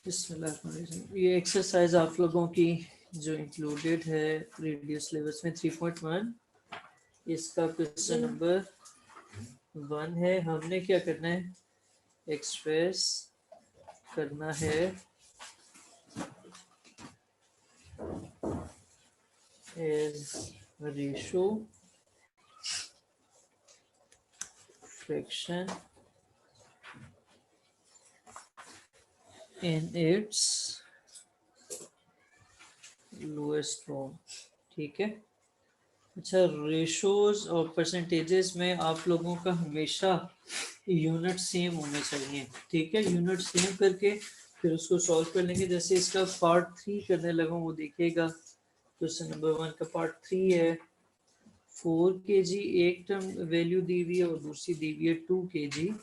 बिस्मिल्लाह। ये एक्सरसाइज आप लोगों की जो इंक्लूडेड है प्रीवियस सिलेबस में 3.1, इसका क्वेश्चन नंबर 1 है। हमने क्या करना है, एक्सप्रेस करना है as ratio fraction in its lowest form. ठीक है। अच्छा, रेशोज और परसेंटेजेस में आप लोगों का हमेशा यूनिट सेम होने चाहिए। ठीक है, यूनिट सेम करके फिर उसको सॉल्व कर लेंगे। जैसे इसका पार्ट 3 करने लगा, वो देखिएगा। क्वेश्चन नंबर 1 का पार्ट 3 है। 4 kg एक टर्म वैल्यू दी हुई है और दूसरी दी हुई है 2 kg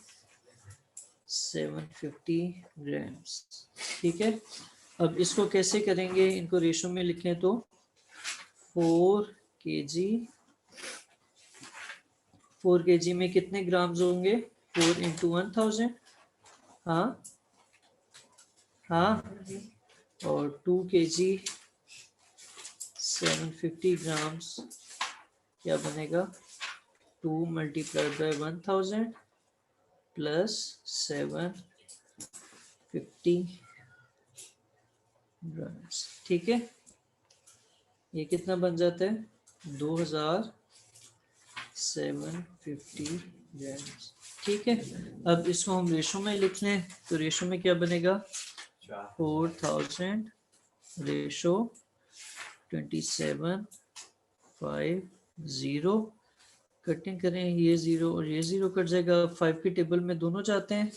750 ग्राम्स। ठीक है, अब इसको कैसे करेंगे, इनको रेशो में लिखें तो 4 kg 4 kg में कितने ग्राम्स होंगे, 4 इंटू 1000। हाँ हाँ, और 2 kg 750 ग्राम्स क्या बनेगा, 2 मल्टीप्लाइड बाय 1000 प्लस 750 ग्राम्स। ठीक है, ये कितना बन जाता है, 2750 ग्राम्स। ठीक है, अब इसको हम रेशो में लिख लें तो रेशो में क्या बनेगा, 4000 रेशो 2750। कटिंग करें, ये 0 और ये 0 कट जाएगा। 5 की टेबल में दोनों जाते हैं,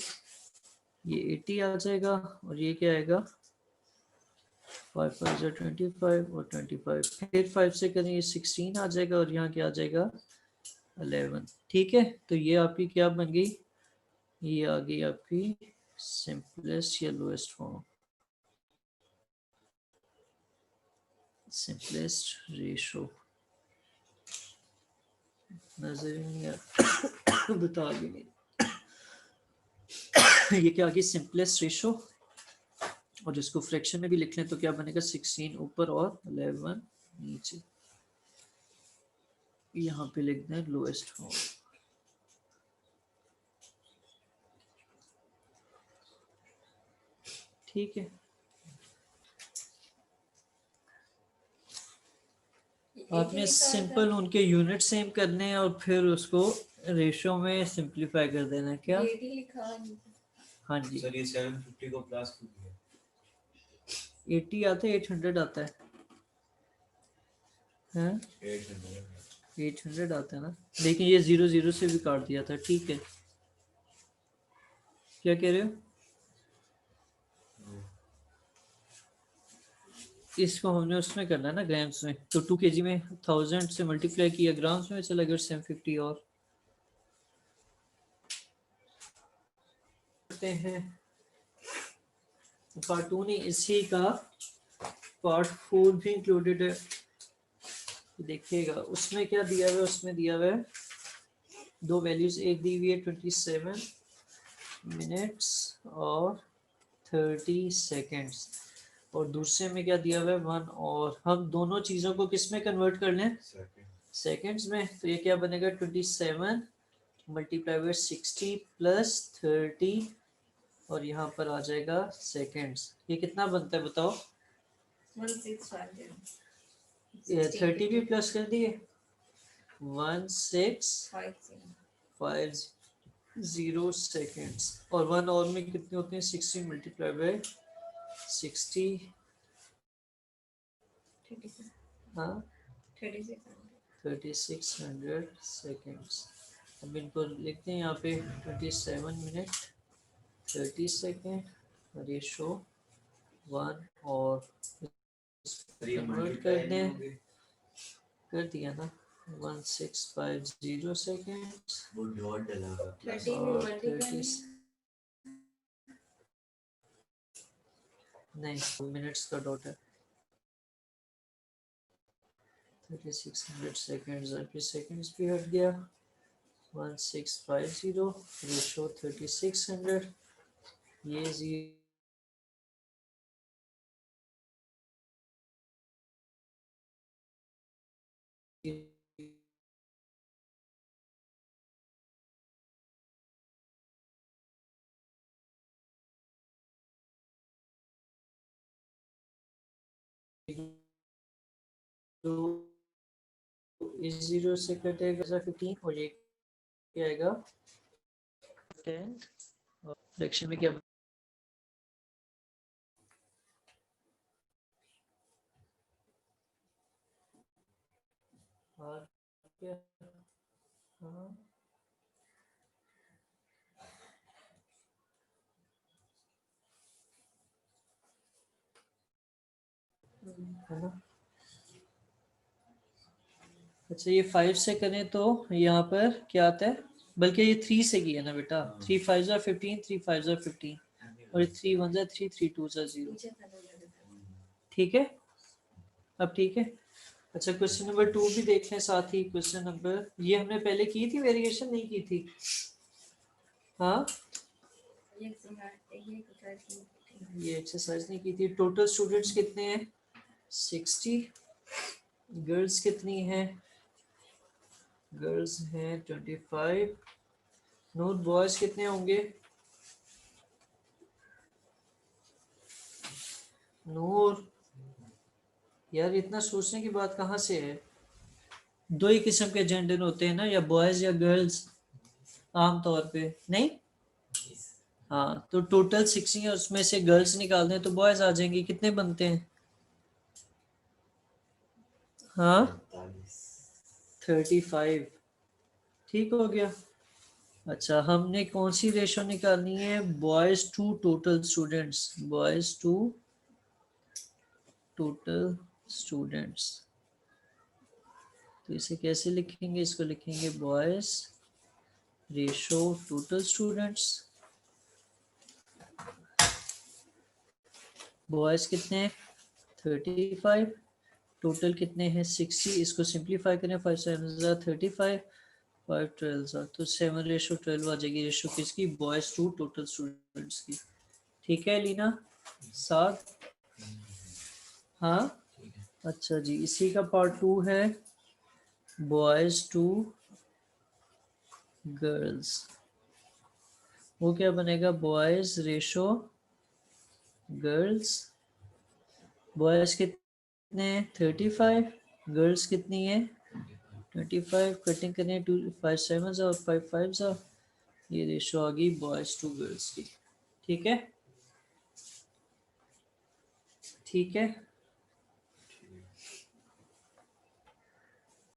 ये 80 आ जाएगा और ये क्या आएगा, 5 5 25 और 25। फिर 5 से करें ये 16 आ जाएगा और यहाँ क्या आ जाएगा, 11। ठीक है, तो ये आपकी क्या बन गई, ये आ गई आपकी सिंपलेस्ट या लोएस्ट फॉर्म, सिंपलेस्ट रेशो। नजर नहीं आ बता भी नहीं ये क्या आ गई, सिंपलेस्ट रेशो। और इसको फ्रैक्शन में भी लिख लें तो क्या बनेगा, 16 ऊपर और 11 नीचे। यहाँ पे लिख दें लोएस्ट फॉर्म। ठीक है, आपने सिंपल उनके यूनिट सेम करने हैं और फिर उसको रेशो में सिंप्लीफाई कर देना है। क्या, हाँ जी, सर ये 750 को प्लस 80 आता है, 800 आता है, हाँ 800 आता है ना, लेकिन ये 0 0 से भी काट दिया था। ठीक है, क्या कह रहे हो, इसको हमने उसमें करना है ना, ग्राम्स में। तो 2 kg में 1000 से मल्टीप्लाई किया, ग्राम्स में चला गया 750 और करते हैं। कार्टून ही इसी का पार्ट 4 भी इंक्लूडेड है, देखिएगा उसमें क्या दिया हुआ है। उसमें दिया हुआ है दो वैल्यूज, एक दी हुई है 27 मिनट्स और 30 सेकेंड्स और दूसरे में क्या दिया हुआ है 1। और हम दोनों चीज़ों को किस में कन्वर्ट कर लें, सेकेंड्स में। तो ये क्या बनेगा, 27 मल्टीप्लाई बाय 60 प्लस 30 और यहाँ पर आ जाएगा सेकेंड्स। ये कितना बनता है बताओ, 30 भी प्लस कर दिए, 1650 सेकेंड्स। और 1 और में कितने होते हैं, 60 मल्टीप्लाई बाय 60, हाँ 3600 सेकेंड्स। अब इनको लिखते हैं यहाँ पे 27 मिनट 30 सेकेंड और ये शो 1 और कन्वर्ट कर दें, कर दिया ना, 1650 सेकेंड्स वो डॉट डला हुआ है। और 30 नहीं, मिनट्स का डॉट है। 3600 सेकेंड्स, आपके सेकेंड्स भी हट गया। 1650 रेशो 3600, ये इस 0 से कटेगा 15 और ये क्या आएगा 10 और फ्रैक्शन में क्या और क्या हाँ है ना। अच्छा ये 5 से करें तो यहाँ पर क्या आता है, बल्कि ये 3 से किया ना बेटा, 3 5 जा 15, 3 5 जा 15 और 3 1 जा 3, 3 2 जा 0। ठीक है, अब ठीक है। अच्छा क्वेश्चन नंबर 2 भी देख लें साथ ही। क्वेश्चन नंबर, ये हमने पहले की थी वेरिएशन, नहीं की थी? हाँ ये एक्सरसाइज नहीं की थी। टोटल स्टूडेंट्स कितने हैं 60, गर्ल्स कितनी हैं, गर्ल्स हैं 25, नोट बॉयज कितने होंगे, नूर यार इतना सोचने की बात कहाँ से है, दो ही किस्म के जेंडर होते हैं ना, या बॉयज या गर्ल्स आम तौर पे, नहीं? हाँ तो टोटल 60 है, उसमें से गर्ल्स निकाल दें तो बॉयज आ जाएंगे, कितने बनते हैं? हाँ 35, ठीक हो गया। अच्छा हमने कौन सी रेशो निकालनी है, boys to total students, boys to total students. तो इसे कैसे लिखेंगे, इसको लिखेंगे boys ratio total students. Boys कितने हैं 35, टोटल कितने हैं 60, इसको सिंप्लीफाई करें 5 7 35, 5 12 तो 7:12 आ जाएगी रेशो किसकी, बॉयज टू टोटल स्टूडेंट्स की। ठीक है लीना, 7। हाँ अच्छा जी, इसी का पार्ट 2 है बॉयज टू गर्ल्स। वो क्या बनेगा, बॉयज रेशो गर्ल्स, बॉयज कितने हैं 35, गर्ल्स कितनी है 25, कटिंग करें 2 5 7 और 5 5 ये रेशो आ गई बॉयज टू गर्ल्स की। ठीक है, ठीक है।